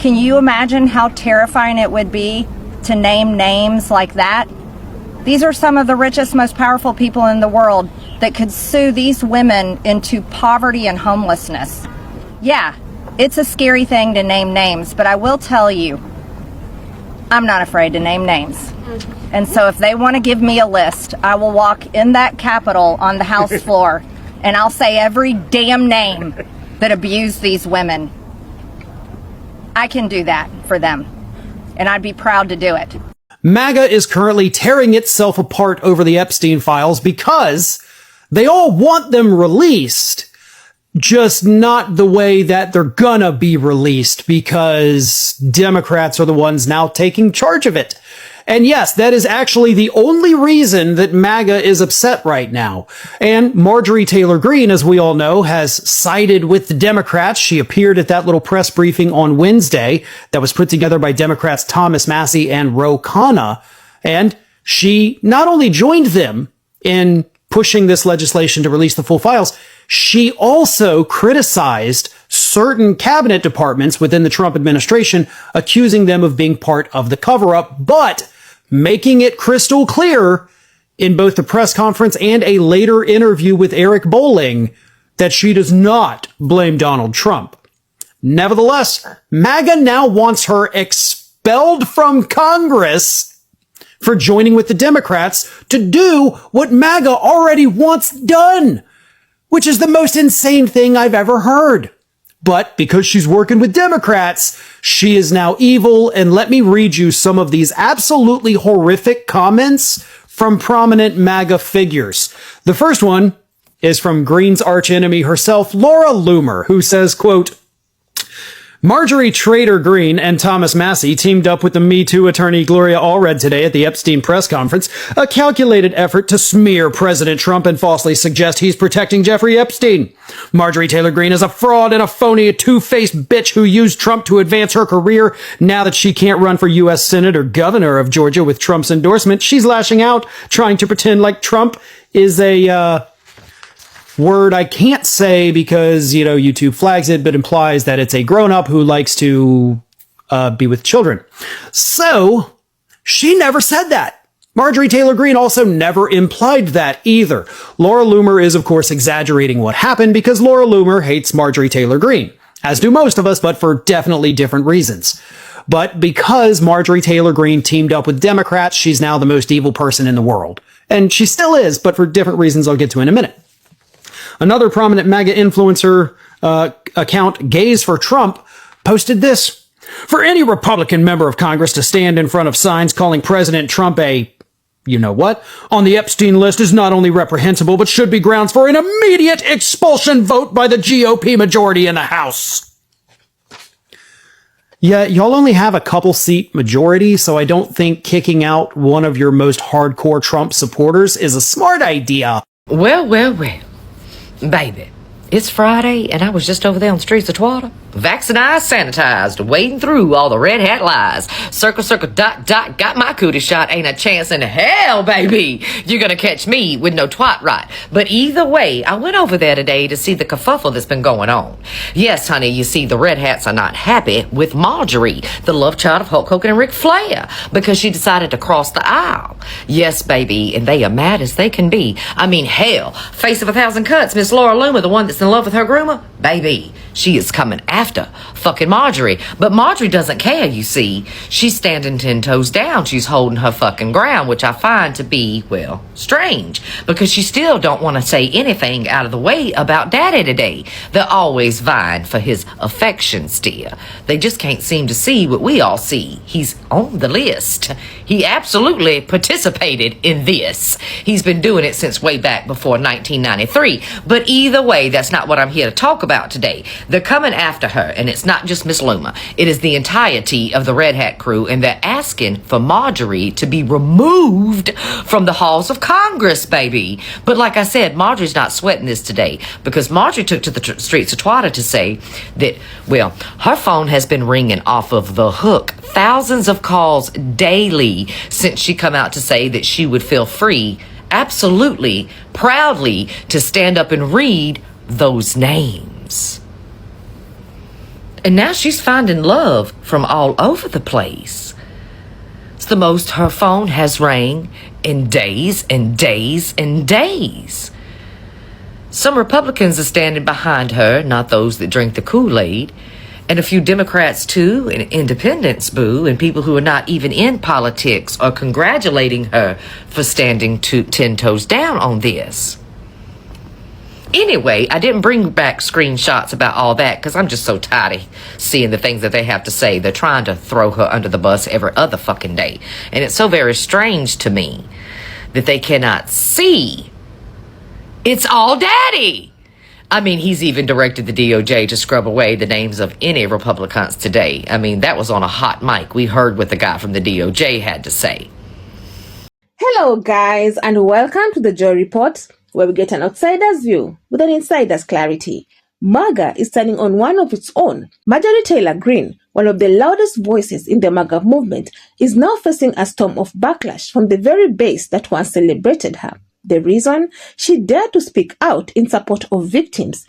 Can you imagine how terrifying it would be to name names like that? These are some of the richest, most powerful people in the world that could sue these women into poverty and homelessness. Yeah, it's a scary thing to name names, but I will tell you, I'm not afraid to name names. And so if they want to give me a list, I will walk in that Capitol on the House floor and I'll say every damn name that abused these women. I can do that for them, and I'd be proud to do it. MAGA is currently tearing itself apart over the Epstein files because they all want them released, just not the way that they're gonna be released, because Democrats are the ones now taking charge of it. And yes, that is actually the only reason that MAGA is upset right now. And Marjorie Taylor Greene, as we all know, has sided with the Democrats. She appeared at that little press briefing on Wednesday that was put together by Democrats Thomas Massie and Ro Khanna. And she not only joined them in pushing this legislation to release the full files, she also criticized certain cabinet departments within the Trump administration, accusing them of being part of the cover-up, but making it crystal clear in both the press conference and a later interview with Eric Bolling that she does not blame Donald Trump. Nevertheless, MAGA now wants her expelled from Congress for joining with the Democrats to do what MAGA already wants done, which is the most insane thing I've ever heard. But because she's working with Democrats, she is now evil. And let me read you some of these absolutely horrific comments from prominent MAGA figures. The first one is from Greene's archenemy herself, Laura Loomer, who says, quote, Marjorie Taylor Greene and Thomas Massie teamed up with the Me Too attorney Gloria Allred today at the Epstein press conference, a calculated effort to smear President Trump and falsely suggest he's protecting Jeffrey Epstein. Marjorie Taylor Greene is a fraud and a phony, a two-faced bitch who used Trump to advance her career. Now that she can't run for U.S. Senate or governor of Georgia with Trump's endorsement, she's lashing out, trying to pretend like Trump is a, word I can't say because, YouTube flags it, but implies that it's a grown-up who likes to be with children. So, she never said that. Marjorie Taylor Greene also never implied that either. Laura Loomer is, of course, exaggerating what happened because Laura Loomer hates Marjorie Taylor Greene, as do most of us, but for definitely different reasons. But because Marjorie Taylor Greene teamed up with Democrats, she's now the most evil person in the world. And she still is, but for different reasons I'll get to in a minute. Another prominent MAGA influencer account, Gays for Trump, posted this. For any Republican member of Congress to stand in front of signs calling President Trump a, you know what, on the Epstein list is not only reprehensible, but should be grounds for an immediate expulsion vote by the GOP majority in the House. Yeah, y'all only have a couple seat majority, so I don't think kicking out one of your most hardcore Trump supporters is a smart idea. Well. Baby, it's Friday, and I was just over there on the streets of Twatter, vaccinized, sanitized, wading through all the red hat lies. Circle, dot, got my cootie shot. Ain't a chance in hell, baby, you're gonna catch me with no twat right. But either way, I went over there today to see the kerfuffle that's been going on. Yes, honey, you see, the red hats are not happy with Marjorie, the love child of Hulk Hogan and Ric Flair, because she decided to cross the aisle. Yes, baby, and they are mad as they can be. I mean, hell, face of 1,000 cuts, Miss Laura Loomer, the one that's in love with her groomer, baby, she is coming after fucking Marjorie. But Marjorie doesn't care, you see. She's standing 10 toes down. She's holding her fucking ground, which I find to be, well, strange, because she still don't want to say anything out of the way about Daddy today. They're always vying for his affections, dear. They just can't seem to see what we all see. He's on the list. He absolutely participated in this. He's been doing it since way back before 1993. But either way, that's not what I'm here to talk about today. They're coming after her, and it's not just Miss Loomer. It is the entirety of the Red Hat crew, and they're asking for Marjorie to be removed from the halls of Congress, baby. But like I said, Marjorie's not sweating this today, because Marjorie took to the streets of Twitter to say that, well, her phone has been ringing off of the hook. Thousands of calls daily since she come out to say that she would feel free, absolutely, proudly, to stand up and read those names. And now she's finding love from all over the place. It's the most her phone has rang in days and days and days. Some Republicans are standing behind her, not those that drink the Kool-Aid, and a few Democrats too, and independents, boo, and people who are not even in politics are congratulating her for standing 10 toes down on this. Anyway, I didn't bring back screenshots about all that because I'm just so tired of seeing the things that they have to say. They're trying to throw her under the bus every other fucking day. And it's so very strange to me that they cannot see it's all daddy. I mean, he's even directed the DOJ to scrub away the names of any Republicans today. I mean, that was on a hot mic. We heard what the guy from the DOJ had to say. Hello, guys, and welcome to the Joy Report, where we get an outsider's view with an insider's clarity. MAGA is standing on one of its own. Marjorie Taylor Greene, one of the loudest voices in the MAGA movement, is now facing a storm of backlash from the very base that once celebrated her. The reason? She dared to speak out in support of victims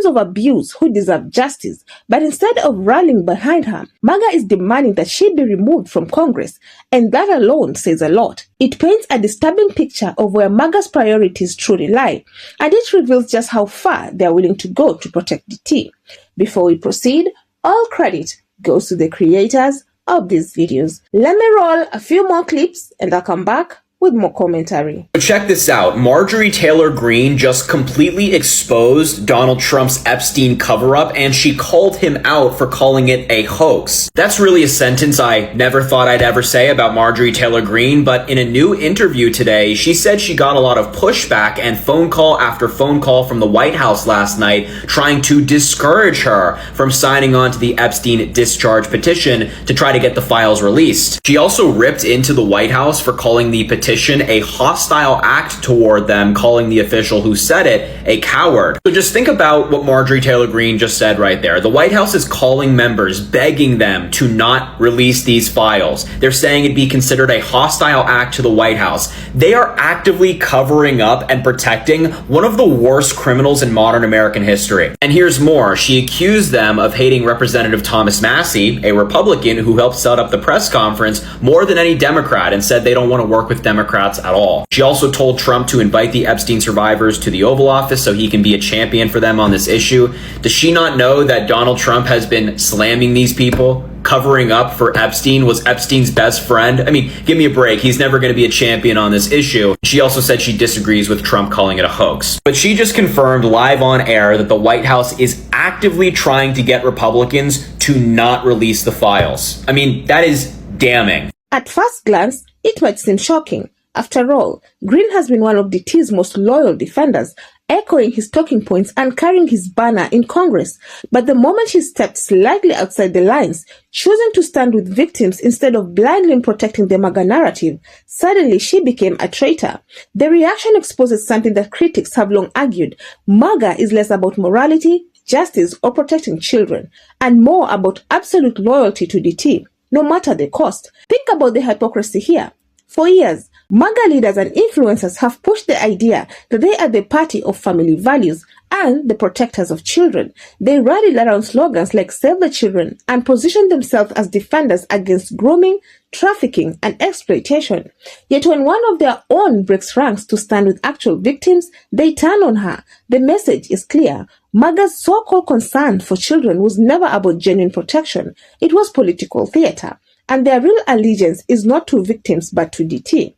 of abuse who deserve justice. But instead of rallying behind her, MAGA is demanding that she be removed from Congress, and that alone says a lot. It paints a disturbing picture of where MAGA's priorities truly lie, and it reveals just how far they are willing to go to protect the tea. Before we proceed, all credit goes to the creators of these videos. Let me roll a few more clips and I'll come back with more commentary. Check this out. Marjorie Taylor Greene just completely exposed Donald Trump's Epstein cover-up, and she called him out for calling it a hoax. That's really a sentence I never thought I'd ever say about Marjorie Taylor Greene, but in a new interview today, she said she got a lot of pushback and phone call after phone call from the White House last night trying to discourage her from signing on to the Epstein discharge petition to try to get the files released. She also ripped into the White House for calling the petition a hostile act toward them, calling the official who said it a coward. So just think about what Marjorie Taylor Greene just said right there. The White House is calling members, begging them to not release these files. They're saying it'd be considered a hostile act to the White House. They are actively covering up and protecting one of the worst criminals in modern American history. And here's more. She accused them of hating Representative Thomas Massie, a Republican who helped set up the press conference, more than any Democrat, and said they don't want to work with Democrats at all. She also told Trump to invite the Epstein survivors to the Oval Office so he can be a champion for them on this issue. Does she not know that Donald Trump has been slamming these people, covering up for Epstein, was Epstein's best friend? I mean, give me a break. He's never going to be a champion on this issue. She also said she disagrees with Trump calling it a hoax. But she just confirmed live on air that the White House is actively trying to get Republicans to not release the files. I mean, that is damning. At first glance, it might seem shocking. After all, Greene has been one of the T's most loyal defenders, echoing his talking points and carrying his banner in Congress. But the moment she stepped slightly outside the lines, choosing to stand with victims instead of blindly protecting the MAGA narrative, suddenly she became a traitor. The reaction exposes something that critics have long argued. MAGA is less about morality, justice, or protecting children, and more about absolute loyalty to the T, no matter the cost. Think about the hypocrisy here. For years, MAGA leaders and influencers have pushed the idea that they are the party of family values and the protectors of children. They rallied around slogans like Save the Children and positioned themselves as defenders against grooming, trafficking, and exploitation. Yet when one of their own breaks ranks to stand with actual victims, they turn on her. The message is clear. MAGA's so-called concern for children was never about genuine protection. It was political theater. And their real allegiance is not to victims but to DT.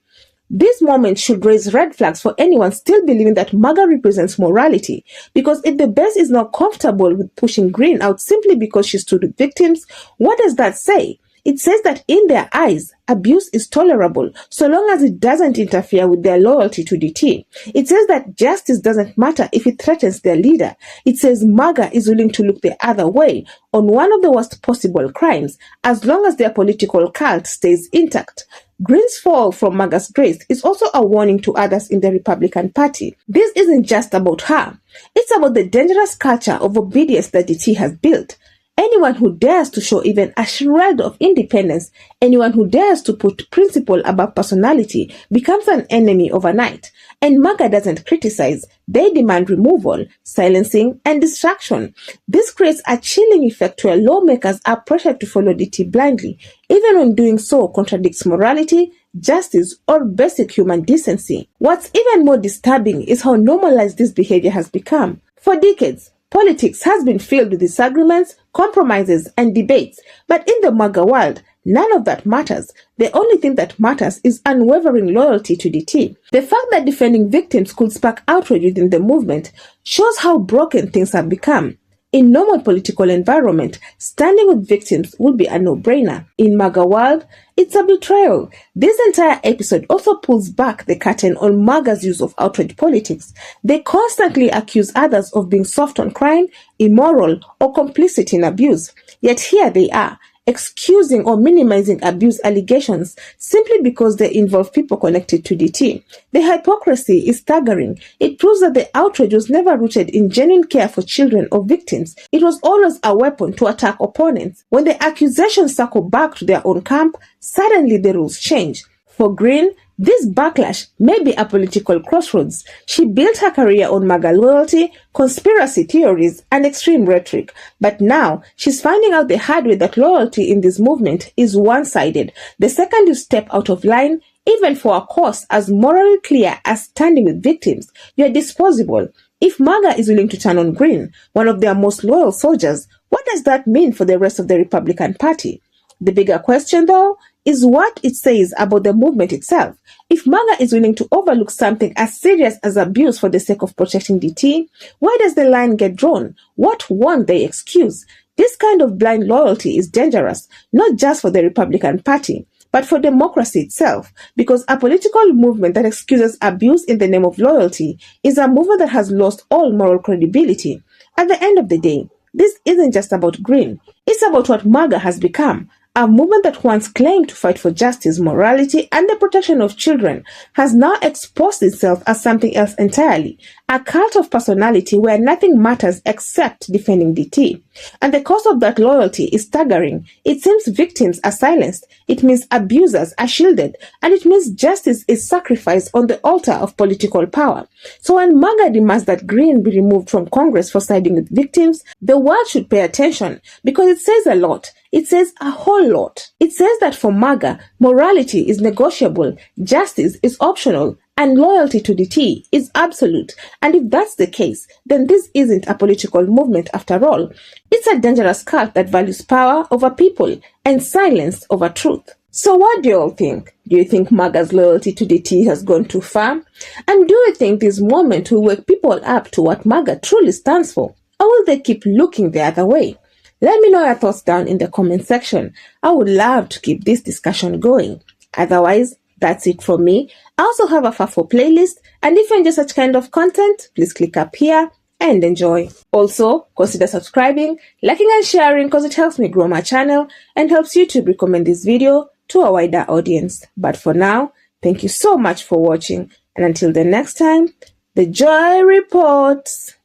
This moment should raise red flags for anyone still believing that MAGA represents morality, because if the base is not comfortable with pushing Greene out simply because she stood with victims, what does that say? It says that in their eyes, abuse is tolerable so long as it doesn't interfere with their loyalty to the team. It says that justice doesn't matter if it threatens their leader. It says MAGA is willing to look the other way on one of the worst possible crimes as long as their political cult stays intact. Greene's fall from MAGA's grace is also a warning to others in the Republican Party. This isn't just about her. It's about the dangerous culture of obedience that the T has built. Anyone who dares to show even a shred of independence, anyone who dares to put principle above personality, becomes an enemy overnight. And MAGA doesn't criticize, they demand removal, silencing, and distraction. This creates a chilling effect where lawmakers are pressured to follow DT blindly, even when doing so contradicts morality, justice, or basic human decency. What's even more disturbing is how normalized this behavior has become. For decades, politics has been filled with disagreements, compromises, and debates, but in the MAGA world, none of that matters. The only thing that matters is unwavering loyalty to DT. The fact that defending victims could spark outrage within the movement shows how broken things have become. In normal political environment, standing with victims would be a no-brainer. In MAGA world, it's a betrayal. This entire episode also pulls back the curtain on MAGA's use of outrage politics. They constantly accuse others of being soft on crime, immoral, or complicit in abuse. Yet here they are, excusing or minimizing abuse allegations simply because they involve people connected to DT. The hypocrisy is staggering. It proves that the outrage was never rooted in genuine care for children or victims. It was always a weapon to attack opponents. When the accusations circle back to their own camp, suddenly the rules change. For Greene, this backlash may be a political crossroads. She built her career on MAGA loyalty, conspiracy theories, and extreme rhetoric. But now, she's finding out the hard way that loyalty in this movement is one-sided. The second you step out of line, even for a cause as morally clear as standing with victims, you're disposable. If MAGA is willing to turn on Greene, one of their most loyal soldiers, what does that mean for the rest of the Republican Party? The bigger question, though, is what it says about the movement itself. If MAGA is willing to overlook something as serious as abuse for the sake of protecting DT, why does the line get drawn? What won't they excuse? This kind of blind loyalty is dangerous, not just for the Republican Party, but for democracy itself, because a political movement that excuses abuse in the name of loyalty is a movement that has lost all moral credibility. At the end of the day, this isn't just about Greene, it's about what MAGA has become. A movement that once claimed to fight for justice, morality, and the protection of children has now exposed itself as something else entirely, a cult of personality where nothing matters except defending DT. And the cost of that loyalty is staggering. It seems victims are silenced, it means abusers are shielded, and it means justice is sacrificed on the altar of political power. So when MAGA demands that Greene be removed from Congress for siding with victims, the world should pay attention because it says a lot. It says a whole lot. It says that for MAGA, morality is negotiable, justice is optional, and loyalty to DT is absolute. And if that's the case, then this isn't a political movement after all. It's a dangerous cult that values power over people and silence over truth. So what do you all think? Do you think MAGA's loyalty to DT has gone too far? And do you think this moment will wake people up to what MAGA truly stands for? Or will they keep looking the other way? Let me know your thoughts down in the comment section. I would love to keep this discussion going. Otherwise, that's it from me. I also have a FAFO playlist, and if you enjoy such kind of content, please click up here and enjoy. Also, consider subscribing, liking and sharing because it helps me grow my channel and helps YouTube recommend this video to a wider audience. But for now, thank you so much for watching, and until the next time, the Joy Reports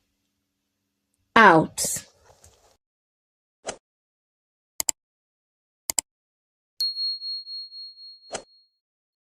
out.